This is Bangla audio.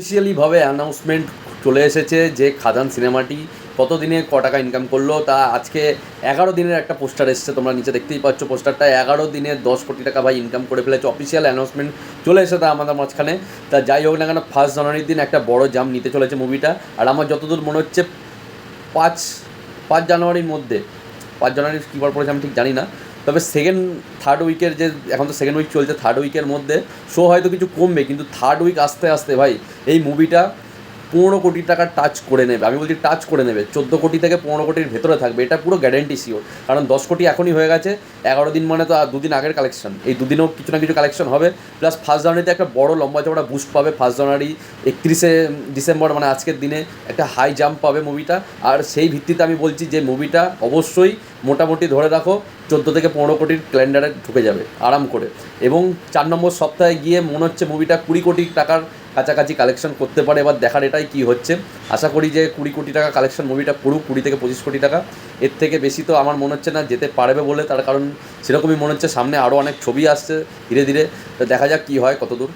অফিসিয়ালিভাবে অ্যানাউন্সমেন্ট চলে এসেছে যে খাদান সিনেমাটি কতদিনে ক টাকা ইনকাম করলো। তা আজকে 11 দিনের একটা পোস্টার এসছে, তোমরা নিচে দেখতেই পাচ্ছ পোস্টারটা। 11 দিনে 10 কোটি টাকা ভাই ইনকাম করে ফেলেছে, অফিসিয়াল অ্যানাউন্সমেন্ট চলে এসে তা আমাদের মাঝখানে। তা যাই হোক না কেন, 1 জানুয়ারির দিন একটা বড় জাম নিতে চলেছে মুভিটা। আর আমার যতদূর মনে হচ্ছে 5 জানুয়ারির মধ্যে, 5 জানুয়ারি কী বার পড়েছে আমি ঠিক জানি না, তবে থার্ড উইকের যে এখন তো সেকেন্ড উইক চলছে, থার্ড উইকের মধ্যে শো হয়তো কিছু কমবে, কিন্তু থার্ড উইক আস্তে আস্তে ভাই এই মুভিটা 15 কোটি টাকা টাচ করে নেবে। আমি বলছি টাচ করে নেবে, 14 কোটি থেকে 15 কোটির ভেতরে থাকবে, এটা পুরো গ্যারেন্টি শিওর। কারণ 10 কোটি এখনই হয়ে গেছে, 11 দিন মানে তো আর 2 দিন আগের কালেকশন, এই 2 দিনেও কিছু না কিছু কালেকশন হবে। প্লাস 1 জানুয়ারিতে একটা বড় লম্বা চওড়া বুস্ট পাবে, 1 জানুয়ারি 31 ডিসেম্বর মানে আজকের দিনে একটা হাই জাম্প পাবে মুভিটা। আর সেই ভিত্তিতে আমি বলছি যে মুভিটা অবশ্যই মোটামুটি ধরে রাখো 14 থেকে 15 কোটির ক্যালেন্ডারে ঢুকে যাবে আরাম করে। এবং 4 নম্বর সপ্তাহে গিয়ে মনে হচ্ছে মুভিটা 20 কোটি টাকার কাছাকাছি কালেকশন করতে পারে। এবার দেখার এটাই কী হচ্ছে। আশা করি যে 20 কোটি টাকা কালেকশন মুভিটা করুক, 20 থেকে 25 কোটি টাকা। এর থেকে বেশি তো আমার মনে হচ্ছে না যেতে পারবে বলে, তার কারণ সেরকমই মনে হচ্ছে সামনে আরও অনেক ছবি আসছে ধীরে ধীরে। তো দেখা যাক কী হয় কতদূর।